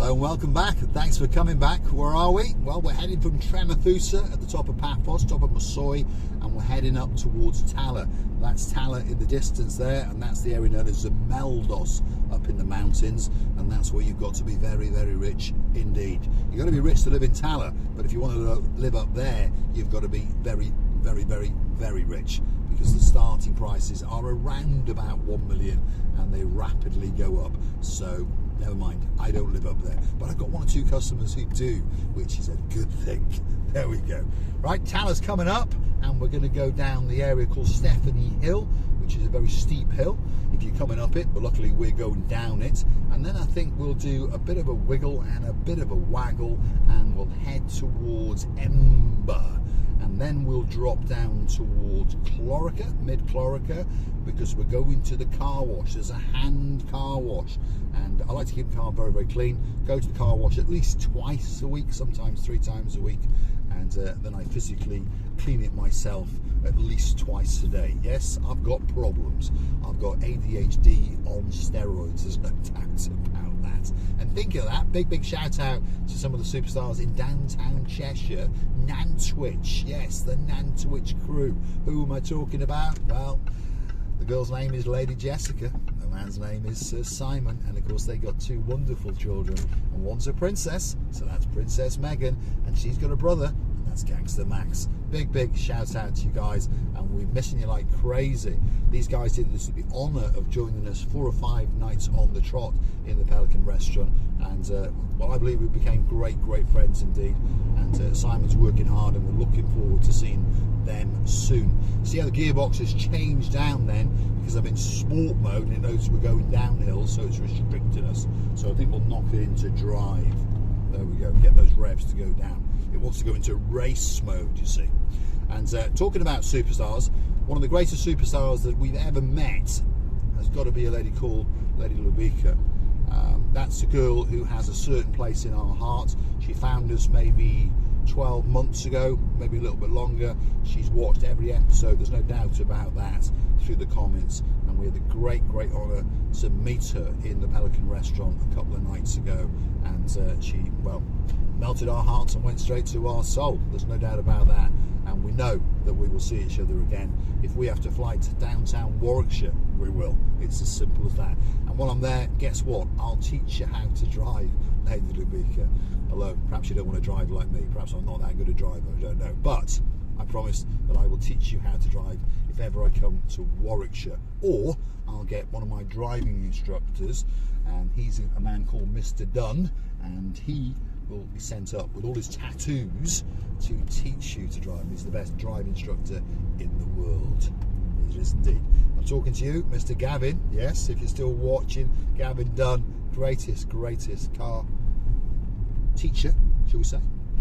Hello and welcome back, and thanks for coming back. Where are we? Well, we're heading from Tremathusa at the top of Paphos, top of Masoi, and we're heading up towards Tala. That's Tala in the distance there, and that's the area known as the Meldos up in the mountains, and that's where you've got to be very, very rich indeed. You've got to be rich to live in Tala, but if you want to live up there, you've got to be very, very, very, very rich, because the starting prices are around about 1 million and they rapidly go up. So never mind, I don't live up there, but I've got one or two customers who do, which is a good thing. There we go. Right, Tala's coming up, and we're going to go down the area called Stephanie Hill, which is a very steep hill if you're coming up it, but luckily we're going down it. And then I think we'll do a bit of a wiggle and a bit of a waggle, and we'll head towards Ember. And then we'll drop down towards Chloraka, mid-Chloraka, because we're going to the car wash. There's a hand car wash, and I like to keep the car very, very clean. Go to the car wash at least twice a week, sometimes 3 times a week, and then I physically clean it myself at least twice a day. Yes, I've got problems. I've got ADHD on steroids, there's no doubt about that. And think of that, big shout out to some of the superstars in downtown Cheshire, Nantwich. Yes, the Nantwich crew. Who am I talking about? Well, the girl's name is Lady Jessica, the man's name is Simon, and of course they got 2 wonderful children, and one's a princess, so that's Princess Megan, and she's got a brother, and that's Gangster Max. Big shout out to you guys, and we're missing you like crazy. These guys did us the honour of joining us 4 or 5 nights on the trot in the Pelican restaurant, and well, I believe we became great friends indeed, and Simon's working hard, and we're looking forward to seeing them soon. See how the gearbox has changed down then, because I'm in sport mode and it knows we're going downhill, so it's restricting us. So I think we'll knock it into drive. There we go, get those revs to go down. It wants to go into race mode, you see. And talking about superstars, one of the greatest superstars that we've ever met has got to be a lady called Lady Lubika. That's a girl who has a certain place in our heart. She found us maybe 12 months ago, maybe a little bit longer. She's watched every episode, there's no doubt about that, through the comments, and we had the great honour to meet her in the Pelican restaurant a couple of nights ago, and she, well, melted our hearts and went straight to our soul. There's no doubt about that, and we know that we will see each other again. If we have to fly to downtown Warwickshire, we will. It's as simple as that. And while I'm there, guess what? I'll teach you how to drive, Lady Lubika. Although perhaps you don't want to drive like me, perhaps I'm not that good a driver, I don't know, but I promise that I will teach you how to drive if ever I come to Warwickshire, or I'll get one of my driving instructors, and he's a man called Mr. Dunn, and he will be sent up with all his tattoos to teach you to drive. He's the best driving instructor in the world. He is indeed. I'm talking to you, Mr. Gavin. Yes, if you're still watching, Gavin Dunn, greatest car teacher, shall we say,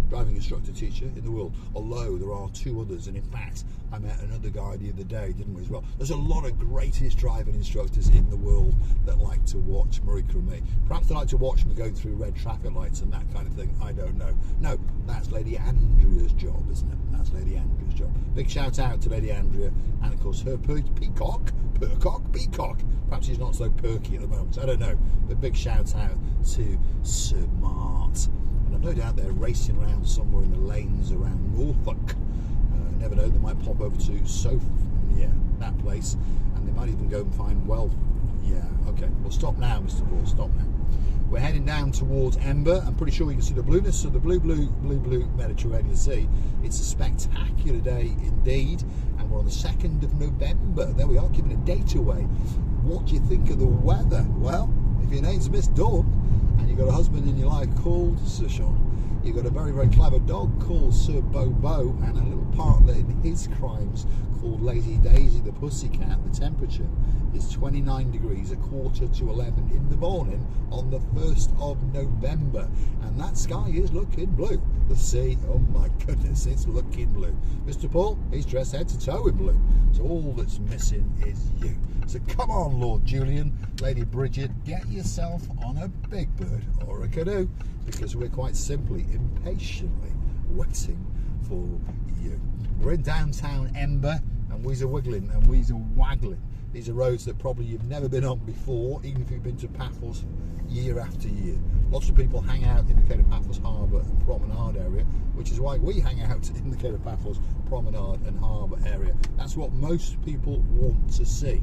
driving instructor teacher in the world, although there are 2 others, and in fact I met another guy the other day, didn't we, as well. There's a lot of greatest driving instructors in the world that like to watch Marika and me. Perhaps they like to watch me going through red traffic lights and that kind of thing, I don't know. No, that's Lady Andrea's job, isn't it? That's Lady Andrea's job. Big shout out to Lady Andrea, and of course her peacock, perhaps he's not so perky at the moment, I don't know, but big shout out to Sir Mart. I've no doubt they're racing around somewhere in the lanes around Norfolk. Never know, they might pop over to that place, and they might even go and find wealth. Yeah, okay, well stop now, Mr. Paul, stop now. We're heading down towards Ember. I'm pretty sure you can see the blueness of the blue Mediterranean Sea. It's a spectacular day indeed, and we're on the 2nd of November. There we are, giving a date away. What do you think of the weather? Well, if your name's Miss Dawn, and you've got a husband in your life called Sir Sean, you've got a very clever dog called Sir Bobo, and a little partner in his crimes called Lazy Daisy the pussycat, the temperature is 29 degrees, 10:45 in the morning on the 1st of November, and that sky is looking blue. The sea, oh my goodness, it's looking blue. Mr. Paul, he's dressed head to toe in blue, so all that's missing is you. So come on, Lord Julian, Lady Bridget, get yourself on a big bird or a canoe, because we're quite simply impatiently waiting for you. We're in downtown Ember, and we's a wiggling and we's a waggling, These are roads that probably you've never been on before, even if you've been to Paphos year after year. Lots of people hang out in the Cape of Paphos Harbour and Promenade area, which is why we hang out in the Cape of Paphos Promenade and Harbour area. That's what most people want to see.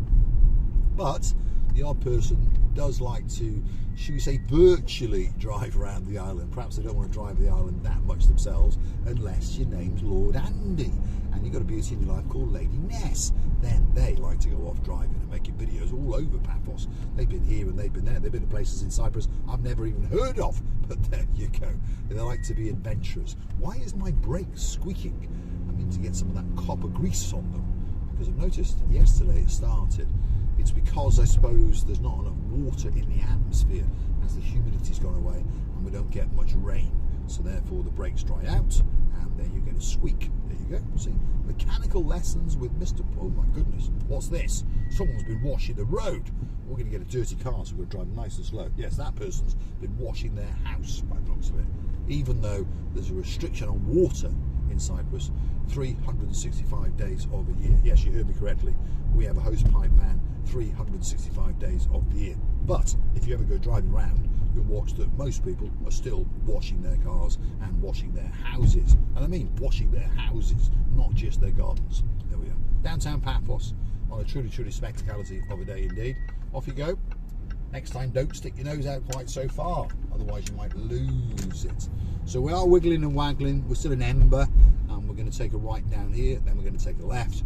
But the odd person does like to, should we say, virtually drive around the island. Perhaps they don't want to drive the island that much themselves, unless your name's Lord Andy and you've got a beauty in your life called Lady Ness. Then they like to go off driving and making videos all over Paphos. They've been here and they've been there. They've been to places in Cyprus I've never even heard of, but there you go. They like to be adventurous. Why is my brake squeaking? I mean, to get some of that copper grease on them, because I've noticed yesterday it started. It's because I suppose there's not enough water in the atmosphere as the humidity's gone away and we don't get much rain. So therefore the brakes dry out and then you get a squeak. There you go. See, mechanical lessons with Mr. Oh my goodness, what's this? Someone's been washing the road. We're going to get a dirty car, so we're going to drive nice and slow. Yes, that person's been washing their house by the looks of it. Even though there's a restriction on water in Cyprus, 365 days of a year. Yes, you heard me correctly. We have a hose pipe ban 365 days of the year. But if you ever go driving around, you'll watch that most people are still washing their cars and washing their houses. And I mean washing their houses, not just their gardens. There we are. Downtown Paphos on a truly, truly spectacality of a day indeed. Off you go. Next time, don't stick your nose out quite so far, otherwise you might lose it. So we are wiggling and waggling. We're still in Ember, and we're going to take a right down here, then we're going to take a left,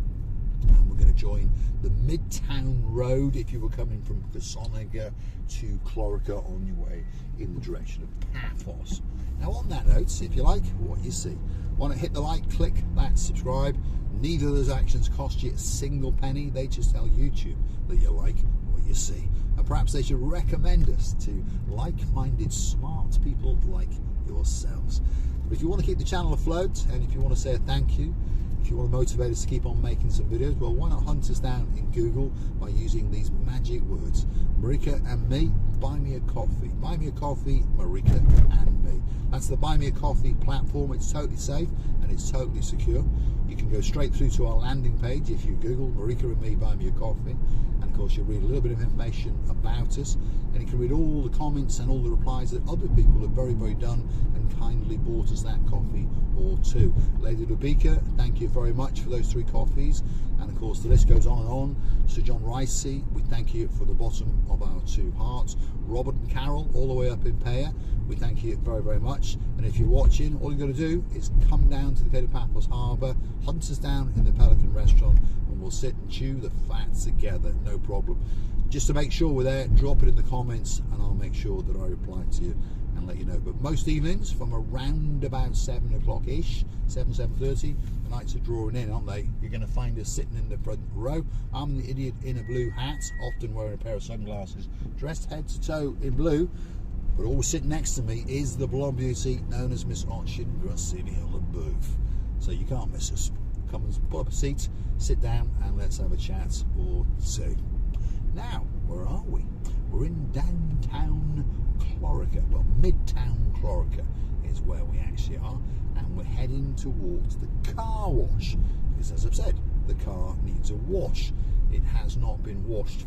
and we're going to join the Midtown Road if you were coming from Chlorakas to Chloraka on your way in the direction of Paphos. Now on that note, if you like what you see, want to hit the like, click that subscribe. Neither of those actions cost you a single penny. They just tell YouTube that you like what you see. And perhaps they should recommend us to like-minded, smart people like yourselves. But if you want to keep the channel afloat, and if you want to say a thank you, if you want to motivate us to keep on making some videos, well, why not hunt us down in Google by using these magic words, Marika and me, buy me a coffee. Buy me a coffee, Marika and me. That's the Buy Me a Coffee platform. It's totally safe and it's totally secure. You can go straight through to our landing page if you Google Marika and me, buy me a coffee. And of course you'll read a little bit of information about us, and you can read all the comments and all the replies that other people have very, very done and kindly bought us that coffee or two. Lady Marika, thank you very much for those 3 coffees, and of course the list goes on and on. Sir John Ricey, we thank you for the bottom of our 2 hearts. Robert and Carol, all the way up in Paya, we thank you very, very much. And if you're watching, all you've got to do is come down to the Cape of Paphos Harbour, hunt us down in the Pelican restaurant, and we'll sit and chew the fat together, no problem. Just to make sure we're there, drop it in the comments and I'll make sure that I reply to you and let you know. But most evenings from around about 7 o'clock-ish, 7:30, the nights are drawing in, aren't they? You're going to find us sitting in the front row. I'm the idiot in a blue hat, often wearing a pair of sunglasses, dressed head to toe in blue. But always sitting next to me is the blonde beauty known as Miss Ocean Grassini on the booth. So you can't miss us. Come and pull up a seat, sit down, and let's have a chat or two. Now, where are we? We're in downtown Chloraka. Well, Midtown Chlorakas is where we actually are, and we're heading towards the car wash. Because as I've said, the car needs a wash. It has not been washed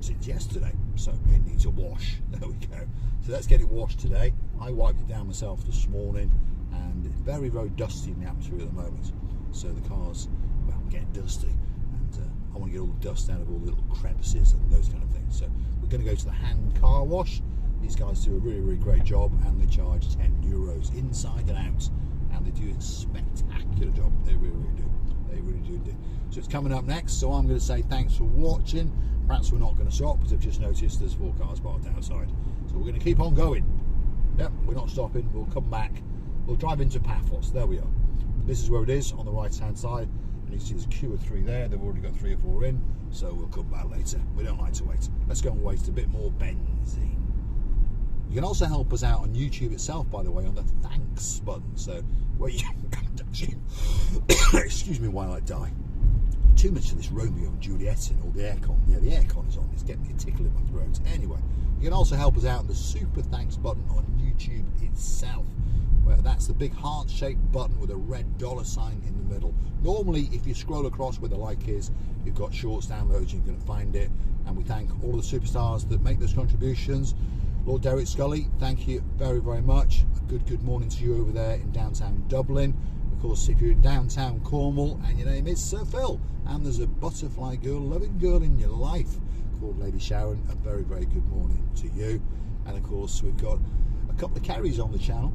since yesterday, so it needs a wash. There we go. So let's get it washed today. I wiped it down myself this morning, and it's very, very dusty in the atmosphere at the moment. So the car's, well, getting dusty, and I want to get all the dust out of all the little crevices and those kind of things. So we're going to go to the hand car wash. These guys do a really, really great job, and they charge €10 inside and out, and they do a spectacular job. They really, really do. They really do indeed. So it's coming up next, so I'm going to say thanks for watching. Perhaps we're not going to stop, because I've just noticed there's 4 cars parked outside. So we're going to keep on going. Yep, we're not stopping. We'll come back. We'll drive into Paphos. There we are. This is where it is, on the right-hand side. And you see there's a queue of 3 there. They've already got 3 or 4 in, so we'll come back later. We don't like to wait. Let's go and waste a bit more benzene. You can also help us out on YouTube itself, by the way, on the thanks button. So, where you excuse me while I die. Too much of this Romeo and Juliet and all the aircon. Yeah, the aircon is on. It's getting me a tickle in my throat. Anyway, you can also help us out on the super thanks button on YouTube itself. Well, that's the big heart-shaped button with a red dollar sign in the middle. Normally, if you scroll across where the like is, you've got shorts downloads, you're going to find it. And we thank all of the superstars that make those contributions. Lord Derek Scully, thank you very, very much. A good morning to you over there in downtown Dublin. Of course, if you're in downtown Cornwall and your name is Sir Phil, and there's a butterfly girl, loving girl in your life called Lady Sharon, a very, very good morning to you. And of course, we've got a couple of Kerrys on the channel.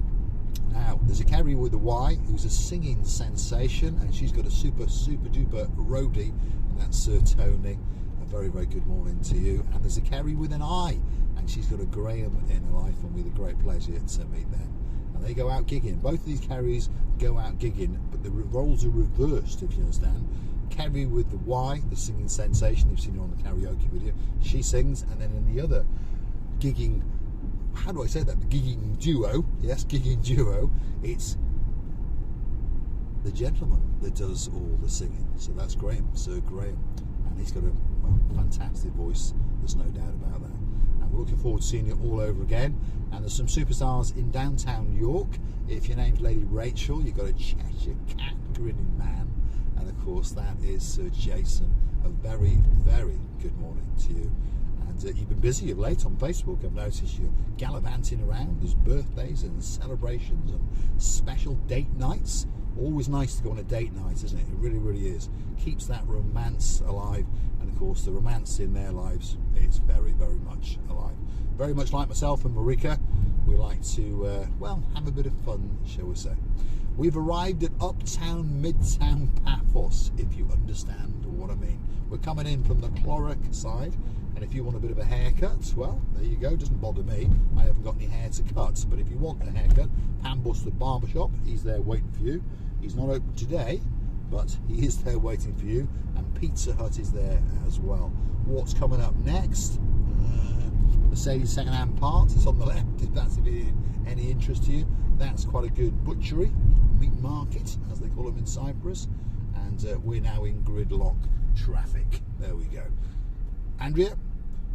Now, there's a Kerry with a Y who's a singing sensation, and she's got a super duper roadie, and that's Sir Tony. A very, very good morning to you. And there's a Kerry with an I, and she's got a Graham in her life, and with a great pleasure to meet them. And they go out gigging. Both of these Kerrys go out gigging, but the roles are reversed, if you understand. Kerry with the Y, the singing sensation, you've seen her on the karaoke video, she sings, and then in the other gigging, how do I say that? The gigging duo, yes, gigging duo, it's the gentleman that does all the singing. So that's Graham, Sir Graham, and he's got a fantastic voice, there's no doubt about that. And we're looking forward to seeing you all over again. And there's some superstars in downtown York. If your name's Lady Rachel, you've got a Cheshire Cat grinning man. And of course, that is Sir Jason. A very, very good morning to you. And you've been busy of late on Facebook. I've noticed you're gallivanting around. There's birthdays and celebrations and special date nights. Always nice to go on a date night, isn't it? It really, really is. Keeps that romance alive. And of course, the romance in their lives is very, very much alive. Very much like myself and Marika, we like to, well, have a bit of fun, shall we say. We've arrived at uptown, Midtown Paphos, if you understand what I mean. We're coming in from the Chlorakas side, and if you want a bit of a haircut, well, there you go. Doesn't bother me. I haven't got any hair to cut, but if you want a haircut, Paphos Barbershop, he's there waiting for you. He's not open today, but he is there waiting for you, and Pizza Hut is there as well. What's coming up next? Mercedes second-hand parts. It's on the left, if that's of any interest to you. That's quite a good butchery, meat market, as they call them in Cyprus. And we're now in gridlock traffic. There we go. Andrea,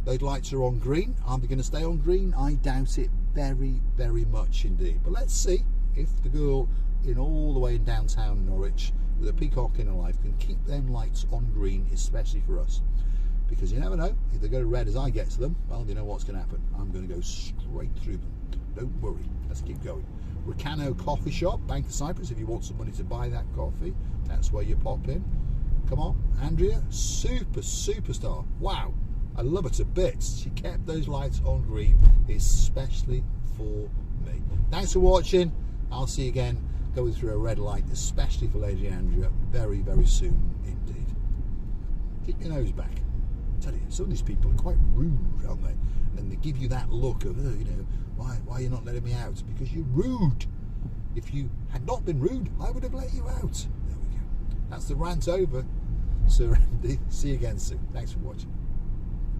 those lights are on green. Are they going to stay on green? I doubt it very, very much indeed. But let's see if the girl in all the way in downtown Norwich with a peacock in her life can keep them lights on green, especially for us. Because you never know, if they go to red as I get to them, well, you know what's going to happen. I'm going to go straight through them. Don't worry, let's keep going. Ricano Coffee Shop, Bank of Cyprus, if you want some money to buy that coffee, that's where you pop in. Come on, Andrea, superstar. Wow, I love her to bits. She kept those lights on green, especially for me. Thanks for watching. I'll see you again going through a red light, especially for Lady Andrea, very, very soon indeed. Keep your nose back. I tell you, some of these people are quite rude, aren't they? And they give you that look of, you know, why are you not letting me out? Because you're rude. If you had not been rude, I would have let you out. There we go. That's the rant over. Sir Andy, see you again soon. Thanks for watching.